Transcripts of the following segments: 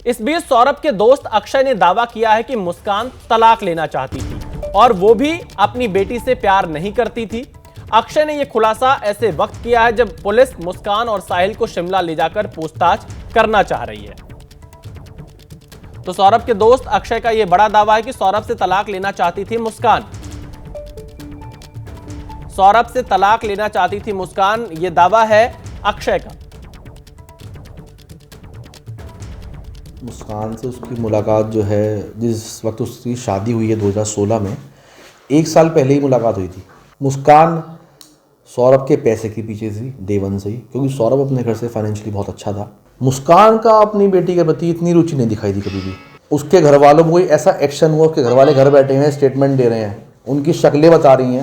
इस बीच सौरभ के दोस्त अक्षय ने दावा किया है कि मुस्कान तलाक लेना चाहती थी और वो भी अपनी बेटी से प्यार नहीं करती थी। अक्षय ने यह खुलासा ऐसे वक्त किया है जब पुलिस मुस्कान और साहिल को शिमला ले जाकर पूछताछ करना चाह रही है। तो सौरभ के दोस्त अक्षय का यह बड़ा दावा है कि सौरभ से तलाक लेना चाहती थी मुस्कान। सौरभ से तलाक लेना चाहती थी मुस्कान, यह दावा है अक्षय का। मुस्कान से उसकी मुलाकात जो है, जिस वक्त उसकी शादी हुई है 2016 में, 1 साल पहले ही मुलाकात हुई थी। मुस्कान सौरभ के पैसे के पीछे थी डे वन से ही, क्योंकि सौरभ अपने घर से फाइनेंशियली बहुत अच्छा था। मुस्कान का अपनी बेटी के प्रति इतनी रुचि नहीं दिखाई दी कभी भी। उसके घर वालों में कोई ऐसा एक्शन हुआ, उसके घर वाले घर बैठे हैं, स्टेटमेंट दे रहे हैं, उनकी शक्लें बता रही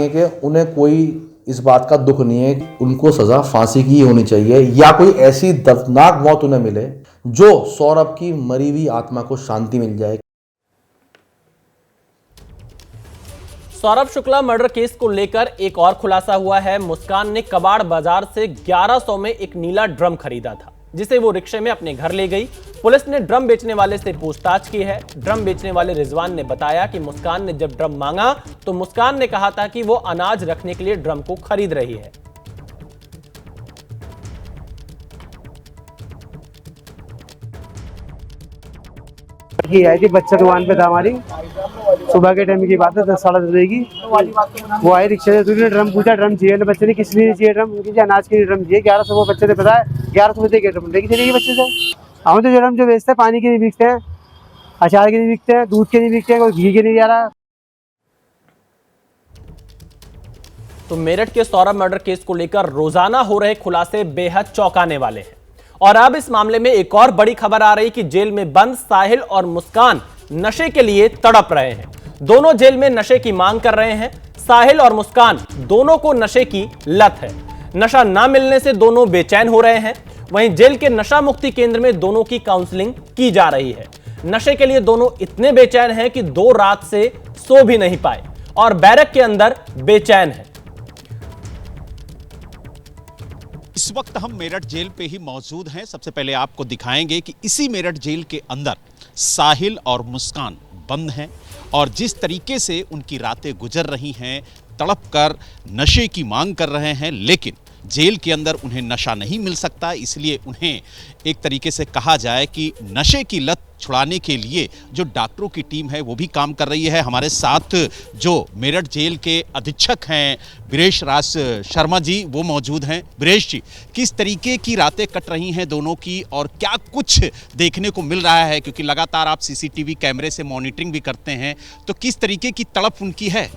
हैं कि उन्हें कोई इस बात का दुख नहीं है, उनको सजा फांसी की होनी चाहिए या कोई ऐसी दर्दनाक मौत उन्हें मिले जो सौरभ की मरी हुई आत्मा को शांति मिल जाए। सौरभ शुक्ला मर्डर केस को लेकर एक और खुलासा हुआ है। मुस्कान ने कबाड़ बाजार से 1100 में एक नीला ड्रम खरीदा था, जिसे वो रिक्शे में अपने घर ले गई। पुलिस ने ड्रम बेचने वाले से पूछताछ की है। ड्रम बेचने वाले रिजवान ने बताया कि मुस्कान ने जब ड्रम मांगा तो मुस्कान ने कहा था कि वो अनाज रखने के लिए ड्रम को खरीद रही है। बच्चा दुकान पे था हमारी, सुबह के टाइम की बात है, 10 साढ़े 10 बजे की। वो आई रिक्शे से, दूसरे ड्रम पूछा, ड्रम चाहिए। बच्चे ने किस लिए चाहिए ड्रम? अनाज के लिए ड्रम चाहिए। 1100 वो बच्चे ने बताया, 1100 बजे के ड्रम लेके चलेगी बच्चे से। हम तो ड्रम जो बेचते हैं पानी के लिए बिकते हैं, अचार के लिए बिकते हैं, दूध के लिए बिकते हैं, कोई घी के नहीं जा रहा। तो मेरठ के सौरभ मर्डर केस को लेकर रोजाना हो रहे खुलासे बेहद चौंकाने वाले हैं। और अब इस मामले में एक और बड़ी खबर आ रही कि जेल में बंद साहिल और मुस्कान नशे के लिए तड़प रहे हैं। दोनों जेल में नशे की मांग कर रहे हैं। साहिल और मुस्कान दोनों को नशे की लत है। नशा ना मिलने से दोनों बेचैन हो रहे हैं। वहीं जेल के नशा मुक्ति केंद्र में दोनों की काउंसलिंग की जा रही है। नशे के लिए दोनों इतने बेचैन हैं कि 2 रात से सो भी नहीं पाए और बैरक के अंदर बेचैन है। इस वक्त हम मेरठ जेल पे ही मौजूद हैं। सबसे पहले आपको दिखाएंगे कि इसी मेरठ जेल के अंदर साहिल और मुस्कान बंद हैं और जिस तरीके से उनकी रातें गुजर रही हैं, तड़प कर नशे की मांग कर रहे हैं, लेकिन जेल के अंदर उन्हें नशा नहीं मिल सकता। इसलिए उन्हें एक तरीके से कहा जाए कि नशे की लत छुड़ाने के लिए जो डॉक्टरों की टीम है वो भी काम कर रही है। हमारे साथ जो मेरठ जेल के अधीक्षक हैं बीरेश राज शर्मा जी, वो मौजूद हैं। बीरेश जी, किस तरीके की रातें कट रही हैं दोनों की और क्या कुछ देखने को मिल रहा है, क्योंकि लगातार आप सीसीटीवी कैमरे से मॉनिटरिंग भी करते हैं, तो किस तरीके की तड़प उनकी है?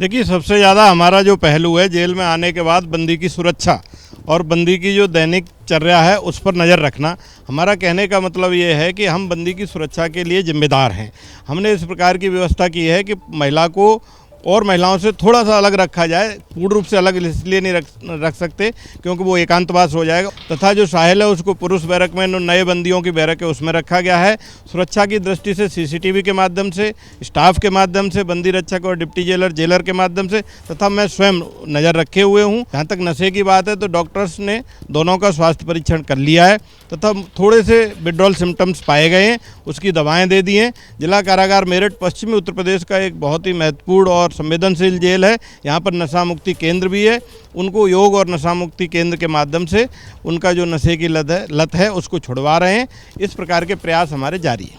देखिए, सबसे ज़्यादा हमारा जो पहलू है जेल में आने के बाद बंदी की सुरक्षा और बंदी की जो दैनिक चर्या है उस पर नज़र रखना। हमारा कहने का मतलब ये है कि हम बंदी की सुरक्षा के लिए जिम्मेदार हैं। हमने इस प्रकार की व्यवस्था की है कि महिला को और महिलाओं से थोड़ा सा अलग रखा जाए। पूर्ण रूप से अलग इसलिए नहीं रख सकते क्योंकि वो एकांतवास हो जाएगा। तथा जो साहिल है उसको पुरुष बैरक में, नए बंदियों की बैरक है उसमें रखा गया है। सुरक्षा की दृष्टि से सीसीटीवी के माध्यम से, स्टाफ के माध्यम से, बंदी रक्षक और डिप्टी जेलर के माध्यम से, तथा मैं स्वयं नज़र रखे हुए हूँ। जहाँ तक नशे की बात है तो डॉक्टर्स ने दोनों का स्वास्थ्य परीक्षण कर लिया है तथा थोड़े से विड्रॉल सिम्टम्स पाए गए हैं, उसकी दवाएँ दे दी हैं। जिला कारागार मेरठ पश्चिमी उत्तर प्रदेश का एक बहुत ही महत्वपूर्ण और संवेदनशील जेल है। यहाँ पर नशा मुक्ति केंद्र भी है। उनको योग और नशा मुक्ति केंद्र के माध्यम से उनका जो नशे की लत है उसको छुड़वा रहे हैं। इस प्रकार के प्रयास हमारे जारी हैं।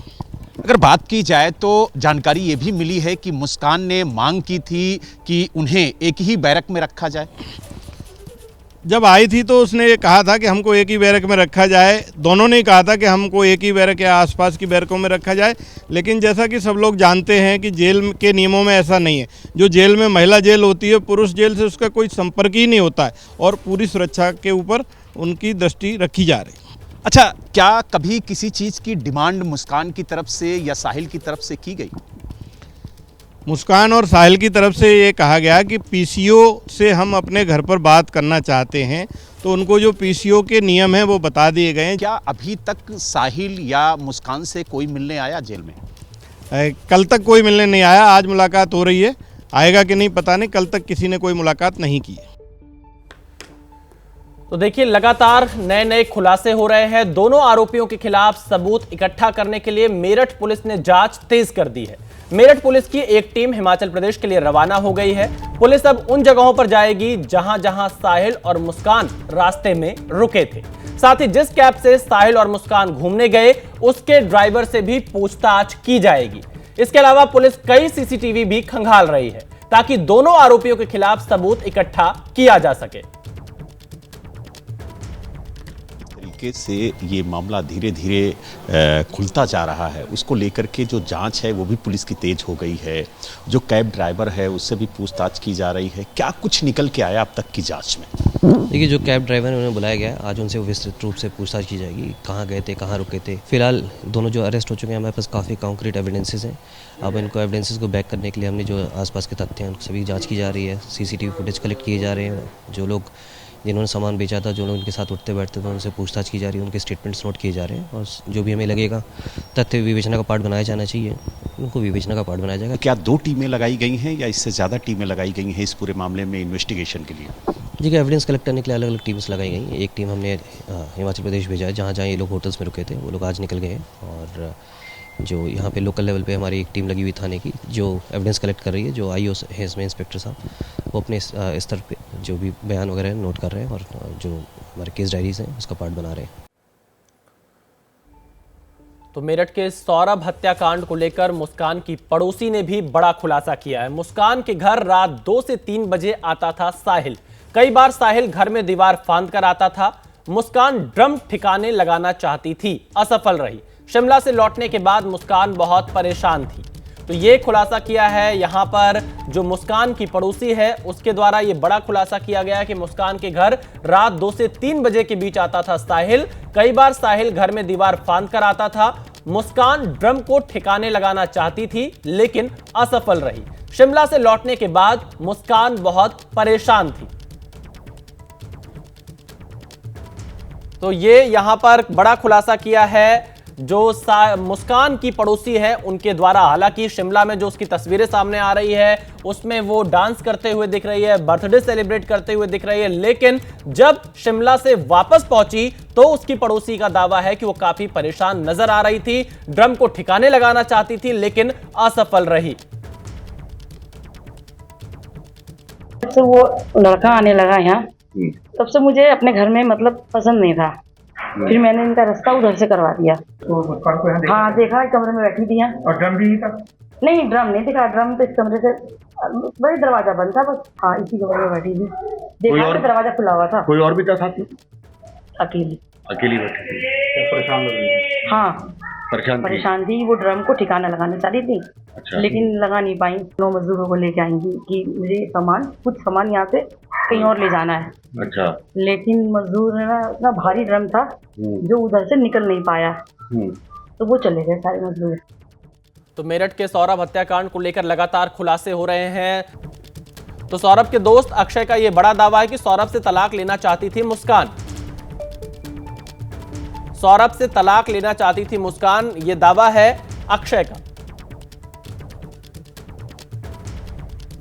अगर बात की जाए तो जानकारी ये भी मिली है कि मुस्कान ने मांग की थी कि उन्हें एक ही बैरक में रखा जाए। जब आई थी तो उसने ये कहा था कि हमको एक ही बैरक में रखा जाए। दोनों ने कहा था कि हमको एक ही बैरक या आसपास की बैरकों में रखा जाए, लेकिन जैसा कि सब लोग जानते हैं कि जेल के नियमों में ऐसा नहीं है। जो जेल में महिला जेल होती है, पुरुष जेल से उसका कोई संपर्क ही नहीं होता है और पूरी सुरक्षा के ऊपर उनकी दृष्टि रखी जा रही है। अच्छा, क्या कभी किसी चीज़ की डिमांड मुस्कान की तरफ से या साहिल की तरफ से की गई? मुस्कान और साहिल की तरफ से ये कहा गया कि पीसीओ से हम अपने घर पर बात करना चाहते हैं, तो उनको जो पीसीओ के नियम हैं वो बता दिए गए हैं। क्या अभी तक साहिल या मुस्कान से कोई मिलने आया जेल में? कल तक कोई मिलने नहीं आया। आज मुलाकात हो रही है, आएगा कि नहीं पता नहीं। कल तक किसी ने कोई मुलाकात नहीं की। तो देखिए लगातार नए नए खुलासे हो रहे हैं। दोनों आरोपियों के खिलाफ सबूत इकट्ठा करने के लिए मेरठ पुलिस ने जांच तेज कर दी है। मेरठ पुलिस की एक टीम हिमाचल प्रदेश के लिए रवाना हो गई है। पुलिस अब उन जगहों पर जाएगी जहां जहां साहिल और मुस्कान रास्ते में रुके थे। साथ ही जिस कैब से साहिल और मुस्कान घूमने गए उसके ड्राइवर से भी पूछताछ की जाएगी। इसके अलावा पुलिस कई सीसीटीवी भी खंगाल रही है ताकि दोनों आरोपियों के खिलाफ सबूत इकट्ठा किया जा सके। से ये मामला धीरे धीरे खुलता जा रहा है, उसको लेकर के जो जांच है वो भी पुलिस की तेज हो गई है। जो कैब ड्राइवर है उससे भी पूछताछ की जा रही है। क्या कुछ निकल के आया अब तक की जांच में? देखिए, जो कैब ड्राइवर है उन्हें बुलाया गया है, आज उनसे विस्तृत रूप से पूछताछ की जाएगी, कहाँ गए थे, कहाँ रुके थे। फिलहाल दोनों जो अरेस्ट हो चुके हैं, हमारे पास काफ़ी कॉन्क्रीट एविडेंसेस हैं। अब इनको एविडेंसेस को बैक करने के लिए हमने जो आसपास के तथ्य हैं उन सभी जाँच की जा रही है। सीसीटीवी फुटेज कलेक्ट किए जा रहे हैं। जो लोग जिन्होंने सामान बेचा था, जो लोग उनके साथ उठते बैठते थे, उनसे पूछताछ की जा रही है। उनके स्टेटमेंट्स नोट किए जा रहे हैं और जो भी हमें लगेगा तथ्य विवेचना का पार्ट बनाया जाना चाहिए, उनको विवेचना का पार्ट बनाया जाएगा। क्या 2 टीमें लगाई गई हैं या इससे ज़्यादा टीमें लगाई गई हैं इस पूरे मामले में इन्वेस्टिगेशन के लिए? जी, एविडेंस कलेक्ट करने के लिए अलग अलग टीम्स लगाई गई। एक टीम हमने हिमाचल प्रदेश भेजा है, जहाँ जहाँ ये लोग होटल्स में रुके थे वो लोग आज निकल गए हैं। और जो यहाँ पे लोकल लेवल पे हमारी एक टीम लगी हुई थाने की जो एविडेंस कलेक्ट कर रही है। जो आईओ है इसमें इंस्पेक्टर साहब, वो अपने स्तर पे जो भी बयान वगैरह है नोट कर रहे हैं और जो हमारे केस डायरीज हैं उसका पार्ट बना रहे हैं। तो मेरठ के सौरभ हत्याकांड को लेकर मुस्कान की पड़ोसी ने भी बड़ा खुलासा किया है। मुस्कान के घर रात 2 से 3 बजे आता था साहिल। कई बार साहिल घर में दीवार फांद कर आता था। मुस्कान ड्रम ठिकाने लगाना चाहती थी, असफल रही। शिमला से लौटने के बाद मुस्कान बहुत परेशान थी। तो ये खुलासा किया है यहां पर जो मुस्कान की पड़ोसी है उसके द्वारा ये बड़ा खुलासा किया गया कि मुस्कान के घर रात 2 से 3 बजे के बीच आता था साहिल। कई बार साहिल घर में दीवार फांद कर आता था। मुस्कान ड्रम को ठिकाने लगाना चाहती थी लेकिन असफल रही। शिमला से लौटने के बाद मुस्कान बहुत परेशान थी। तो ये यहां पर बड़ा खुलासा किया है जो मुस्कान की पड़ोसी है उनके द्वारा। हालांकि शिमला में जो उसकी तस्वीरें सामने आ रही है उसमें वो डांस करते हुए दिख रही है, बर्थडे सेलिब्रेट करते हुए दिख रही है। लेकिन जब शिमला से वापस पहुंची तो उसकी पड़ोसी का दावा है कि वो काफी परेशान नजर आ रही थी, ड्रम को ठिकाने लगाना चाहती थी लेकिन असफल रही। जब से वो लड़का आने लगा यहाँ, तब से मुझे अपने घर में मतलब पसंद नहीं था। फिर मैंने इनका रास्ता उधर से करवा दिया। तो मुस्कान को यहाँ हाँ, देखा कमरे में बैठी थी यहाँ। और ड्रम भी था? नहीं, ड्रम नहीं दिखा। ड्रम तो इस कमरे से वही दरवाजा बंद था बस। हाँ, इसी कमरे में बैठी थी। देखा तो दरवाजा खुला हुआ था। कोई और भी था साथ में? अकेली बैठी थी। परेशान लग रही थी? हाँ, परेशान थी। वो ड्रम को ठिकाना लगाना चाहती थी। अच्छा। लेकिन लगा नहीं पाई। 9 मजदूरों को लेके आएंगी कि मुझे कुछ सामान यहाँ से कहीं और ले जाना है। अच्छा। लेकिन मजदूर है ना, इतना भारी ड्रम था जो उधर से निकल नहीं पाया, तो वो चले गए सारे मजदूर। तो मेरठ के सौरभ हत्याकांड को लेकर लगातार खुलासे हो रहे हैं। तो सौरभ के दोस्त अक्षय का यह बड़ा दावा है कि सौरभ से तलाक लेना चाहती थी मुस्कान। सौरभ से तलाक लेना चाहती थी मुस्कान, यह दावा है अक्षय का।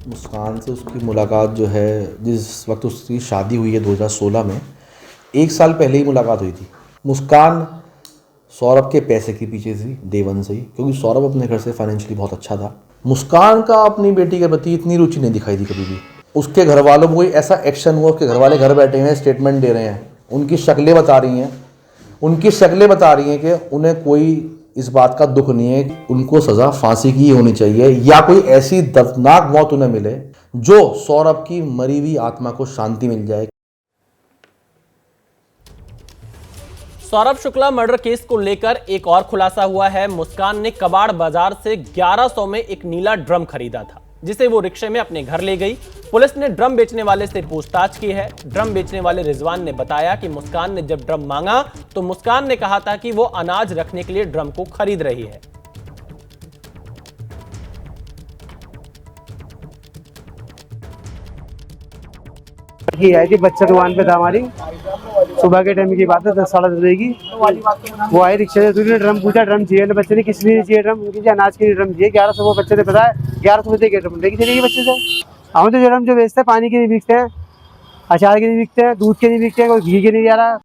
मुस्कान से उसकी मुलाकात जो है जिस वक्त उसकी शादी हुई है 2016 में, 1 साल पहले ही मुलाकात हुई थी। मुस्कान सौरभ के पैसे के पीछे थी डे वन से ही, क्योंकि सौरभ अपने घर से फाइनेंशियली बहुत अच्छा था। मुस्कान का अपनी बेटी के प्रति इतनी रुचि नहीं दिखाई दी कभी भी। उसके घर वालों को कोई ऐसा एक्शन हुआ, उसके घर वाले घर बैठे हैं, स्टेटमेंट दे रहे हैं, उनकी शक्लें बता रही हैं कि उन्हें कोई इस बात का दुख नहीं है कि उनको सज़ा फांसी की होनी चाहिए या कोई ऐसी दर्दनाक मौत उन्हें मिले जो सौरभ की मरी हुई आत्मा को शांति मिल जाए। सौरभ शुक्ला मर्डर केस को लेकर एक और खुलासा हुआ है। मुस्कान ने कबाड़ बाजार से 1100 में एक नीला ड्रम खरीदा था जिसे वो रिक्शे में अपने घर ले गई। पुलिस ने ड्रम बेचने वाले से पूछताछ की है। ड्रम बेचने वाले रिजवान ने बताया कि मुस्कान ने जब ड्रम मांगा तो मुस्कान ने कहा था कि वो अनाज रखने के लिए ड्रम को खरीद रही है। आई थी, बच्चा दुकान पे था हमारी। सुबह के टाइम की बात है, 10 साढ़े 10 बजे की। वो आई रिक्शे से, दूसरी ने ड्रम पूछा, ड्रम चाहिए। बच्चे ने किस लिए चाहिए ड्रम? उनकी अनाज के लिए ड्रम चाहिए। 1100 वो बच्चे ने बताया, 1100 बजे के ड्रम लेके चलेगी बच्चे से। हम तो जो ड्रम जो बेचते हैं पानी के लिए बेचते हैं, अचार के नहीं बिकते हैं, दूध के नहीं बिकते हैं, कोई घी के नहीं जा रहा।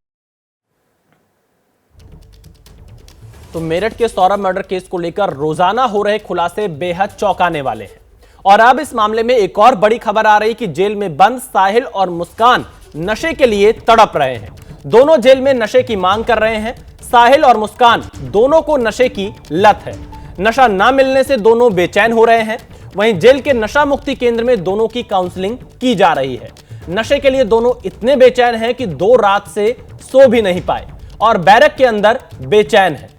तो मेरठ के सौरभ मर्डर केस को लेकर रोजाना हो रहे खुलासे बेहद चौंकाने वाले हैं और अब इस मामले में एक और बड़ी खबर आ रही कि जेल में बंद साहिल और मुस्कान नशे के लिए तड़प रहे हैं। दोनों जेल में नशे की मांग कर रहे हैं। साहिल और मुस्कान दोनों को नशे की लत है। नशा ना मिलने से दोनों बेचैन हो रहे हैं। वहीं जेल के नशा मुक्ति केंद्र में दोनों की काउंसलिंग की जा रही है। नशे के लिए दोनों इतने बेचैन हैं कि 2 रात से सो भी नहीं पाए और बैरक के अंदर बेचैन है।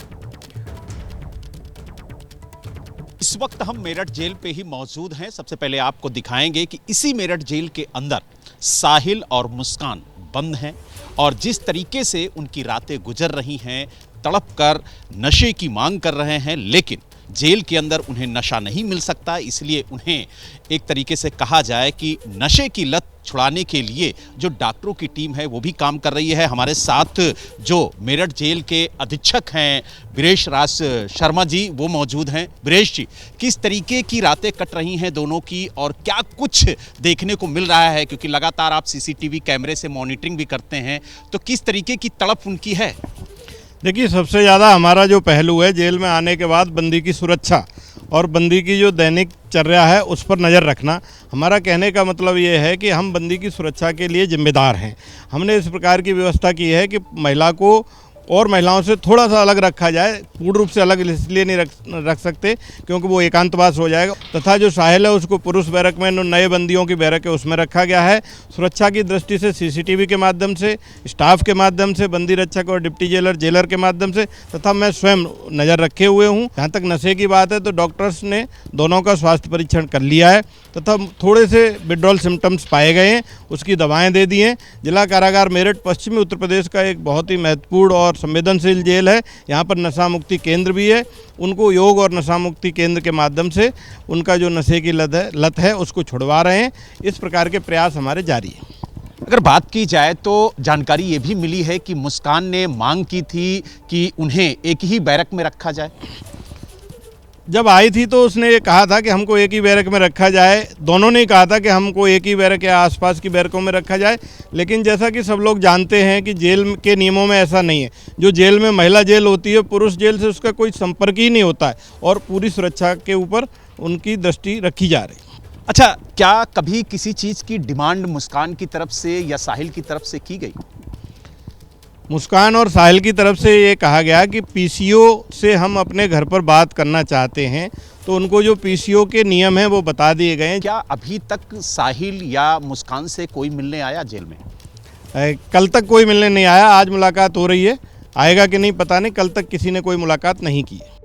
इस वक्त हम मेरठ जेल पे ही मौजूद हैं। सबसे पहले आपको दिखाएंगे कि इसी मेरठ जेल के अंदर साहिल और मुस्कान बंद हैं और जिस तरीके से उनकी रातें गुजर रही हैं, तड़प कर नशे की मांग कर रहे हैं, लेकिन जेल के अंदर उन्हें नशा नहीं मिल सकता, इसलिए उन्हें एक तरीके से कहा जाए कि नशे की लत छुड़ाने के लिए जो डॉक्टरों की टीम है वो भी काम कर रही है। हमारे साथ जो मेरठ जेल के अधीक्षक हैं वीरेश राज शर्मा जी, वो मौजूद हैं। वीरेश जी, किस तरीके की रातें कट रही हैं दोनों की और क्या कुछ देखने को मिल रहा है, क्योंकि लगातार आप सीसीटीवी कैमरे से मॉनिटरिंग भी करते हैं, तो किस तरीके की तड़प उनकी है? देखिए, सबसे ज़्यादा हमारा जो पहलू है जेल में आने के बाद बंदी की सुरक्षा और बंदी की जो दैनिक चर्या है उस पर नज़र रखना। हमारा कहने का मतलब ये है कि हम बंदी की सुरक्षा के लिए जिम्मेदार हैं। हमने इस प्रकार की व्यवस्था की है कि महिला को और महिलाओं से थोड़ा सा अलग रखा जाए। पूर्ण रूप से अलग इसलिए नहीं रख सकते क्योंकि वो एकांतवास हो जाएगा। तथा जो साहिल है उसको पुरुष बैरक में, नए बंदियों की बैरक है उसमें रखा गया है। सुरक्षा की दृष्टि से सीसीटीवी के माध्यम से, स्टाफ के माध्यम से, बंदी रक्षक और डिप्टी जेलर के माध्यम से, तथा मैं स्वयं नज़र रखे हुए हूँ। जहाँ तक नशे की बात है तो डॉक्टर्स ने दोनों का स्वास्थ्य परीक्षण कर लिया है तथा थोड़े से विड्रॉल सिम्टम्स पाए गए हैं, उसकी दवाएँ दे दी हैं। जिला कारागार मेरठ पश्चिमी उत्तर प्रदेश का एक बहुत ही महत्वपूर्ण और संवेदनशील जेल है। यहाँ पर नशा मुक्ति केंद्र भी है। उनको योग और नशा मुक्ति केंद्र के माध्यम से उनका जो नशे की लत है उसको छुड़वा रहे हैं। इस प्रकार के प्रयास हमारे जारी हैं। अगर बात की जाए तो जानकारी ये भी मिली है कि मुस्कान ने मांग की थी कि उन्हें एक ही बैरक में रखा जाए। जब आई थी तो उसने ये कहा था कि हमको एक ही बैरक में रखा जाए। दोनों ने कहा था कि हमको एक ही बैरक या आसपास की बैरकों में रखा जाए, लेकिन जैसा कि सब लोग जानते हैं कि जेल के नियमों में ऐसा नहीं है। जो जेल में महिला जेल होती है, पुरुष जेल से उसका कोई संपर्क ही नहीं होता है और पूरी सुरक्षा के ऊपर उनकी दृष्टि रखी जा रही है। अच्छा, क्या कभी किसी चीज़ की डिमांड मुस्कान की तरफ से या साहिल की तरफ से की गई? मुस्कान और साहिल की तरफ से ये कहा गया कि पीसीओ से हम अपने घर पर बात करना चाहते हैं, तो उनको जो पीसीओ के नियम हैं वो बता दिए गए हैं। क्या अभी तक साहिल या मुस्कान से कोई मिलने आया जेल में? कल तक कोई मिलने नहीं आया। आज मुलाकात हो रही है, आएगा कि नहीं पता नहीं। कल तक किसी ने कोई मुलाकात नहीं की है।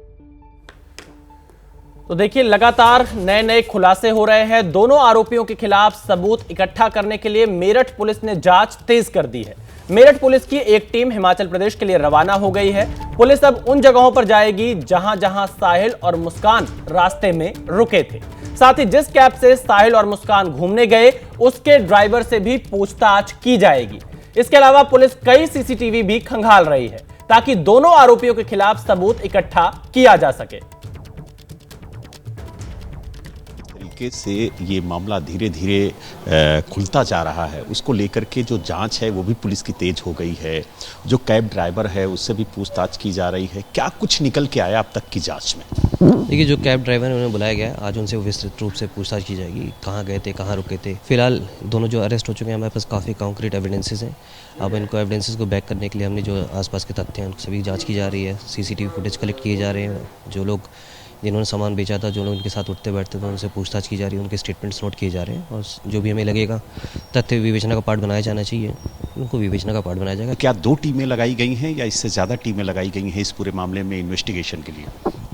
तो देखिए, लगातार नए खुलासे हो रहे हैं। दोनों आरोपियों के खिलाफ सबूत इकट्ठा करने के लिए मेरठ पुलिस ने जांच तेज कर दी है। मेरठ पुलिस की एक टीम हिमाचल प्रदेश के लिए रवाना हो गई है। पुलिस अब उन जगहों पर जाएगी जहां जहां साहिल और मुस्कान रास्ते में रुके थे। साथ ही जिस कैब से साहिल और मुस्कान घूमने गए उसके ड्राइवर से भी पूछताछ की जाएगी। इसके अलावा पुलिस कई सीसीटीवी भी खंगाल रही है ताकि दोनों आरोपियों के खिलाफ सबूत इकट्ठा किया जा सके। से ये मामला धीरे धीरे खुलता जा रहा है, उसको लेकर के जो जांच है वो भी पुलिस की तेज हो गई है। जो कैब ड्राइवर है उससे भी पूछताछ की जा रही है। क्या कुछ निकल के आया अब तक की जांच में? देखिए, जो कैब ड्राइवर है उन्हें बुलाया गया है, आज उनसे विस्तृत रूप से पूछताछ की जाएगी, कहाँ गए थे, कहाँ रुके थे। फिलहाल दोनों जो अरेस्ट हो चुके हैं, हमारे पास काफ़ी कॉन्क्रीट एविडेंसेस हैं। अब इनको एविडेंसेस को बैक करने के लिए हमने जो आसपास के तथ्य हैं उन सभी जाँच की जा रही है। सीसीटीवी फुटेज कलेक्ट किए जा रहे हैं। जो लोग जिन्होंने सामान बेचा था, जो लोग उनके साथ उठते बैठते थे, उनसे पूछताछ की जा रही है। उनके स्टेटमेंट्स नोट किए जा रहे हैं और जो भी हमें लगेगा तथ्य विवेचना का पार्ट बनाया जाना चाहिए, उनको विवेचना का पार्ट बनाया जाएगा। क्या 2 टीमें लगाई गई हैं या इससे ज़्यादा टीमें लगाई गई हैं इस पूरे मामले में इन्वेस्टिगेशन के लिए?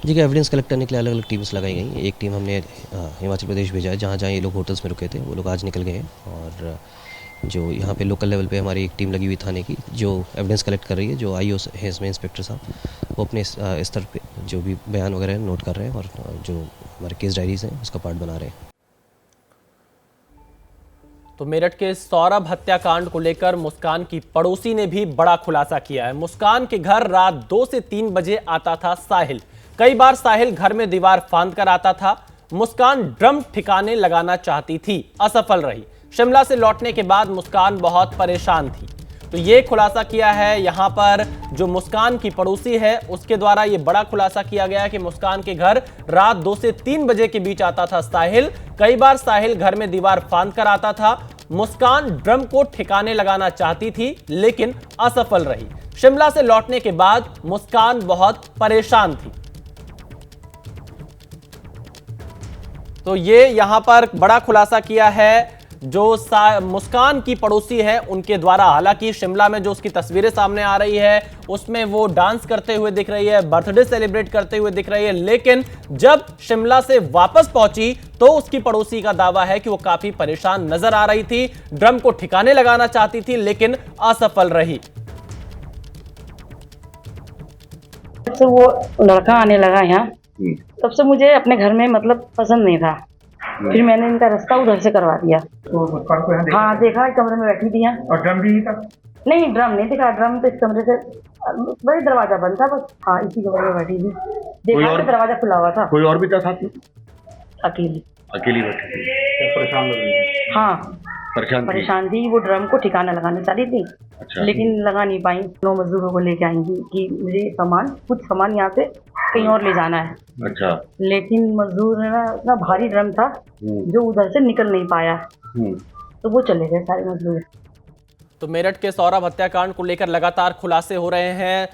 जी, एविडेंस कलेक्ट करने के लिए अलग अलग टीम्स लगाई गई हैं। एक टीम हमने हिमाचल प्रदेश भेजा है, जहाँ जहाँ ये लोग होटल्स में रुके थे वो लोग आज निकल गए हैं। और जो यहाँ पे लोकल लेवल पे हमारी एक टीम लगी हुई थाने की जो एविडेंस कलेक्ट कर रही है। जो आईओ है इसमें इंस्पेक्टर साहब, वो अपने स्तर पे जो भी बयान वगैरह है नोट कर रहे हैं और जो हमारे केस डायरीज हैं उसका पार्ट बना रहे हैं। तो मेरठ के सौरभ हत्याकांड को लेकर मुस्कान की पड़ोसी ने भी बड़ा खुलासा किया है। मुस्कान के घर रात 2 से 3 बजे आता था साहिल। कई बार साहिल घर में दीवार फांद कर आता था। मुस्कान ड्रम ठिकाने लगाना चाहती थी, असफल रही। शिमला से लौटने के बाद मुस्कान बहुत परेशान थी। तो ये खुलासा किया है यहाँ पर जो मुस्कान की पड़ोसी है उसके द्वारा ये बड़ा खुलासा किया गया कि मुस्कान के घर रात 2 से 3 बजे के बीच आता था साहिल। कई बार साहिल घर में दीवार फांद कर आता था। मुस्कान ड्रम को ठिकाने लगाना चाहती थी लेकिन असफल रही। शिमला से लौटने के बाद मुस्कान बहुत परेशान थी। तो ये यहां पर बड़ा खुलासा किया है जो मुस्कान की पड़ोसी है उनके द्वारा। हालांकि शिमला में जो उसकी तस्वीरें सामने आ रही है उसमें वो डांस करते हुए दिख रही है, बर्थडे सेलिब्रेट करते हुए दिख रही है, लेकिन जब शिमला से वापस पहुंची तो उसकी पड़ोसी का दावा है कि वो काफी परेशान नजर आ रही थी, ड्रम को ठिकाने लगाना चाहती थी लेकिन असफल रही। जब से वो लड़का आने लगा यहाँ, तब से मुझे अपने घर में मतलब पसंद नहीं था। फिर मैंने इनका रास्ता उधर से करवा दिया। तो मुस्कान को यहाँ देखा? हाँ देखा, कमरे में बैठी थी यहाँ। और ड्रम भी था? नहीं, ड्रम नहीं दिखा। ड्रम तो इस कमरे से वही दरवाजा बंद था बस। हाँ, इसी कमरे में बैठी थी। देखा तो दरवाजा खुला हुआ था। कोई और भी था साथ में? अकेली अकेली बैठी थी। क्या परेशान लग रही थी? हाँ परेशान थी। वो ड्रम को ठिकाना लगाने चाह रही थी। अच्छा। लेकिन लगा नहीं पाई। 9 मजदूरों को लेके आएंगी कि मुझे कुछ सामान यहाँ से कहीं और ले जाना है। अच्छा। लेकिन मजदूर है ना, इतना भारी ड्रम था जो उधर से निकल नहीं पाया, तो वो चले गए सारे मजदूर। तो मेरठ के सौरभ हत्याकांड को लेकर लगातार खुलासे हो रहे हैं।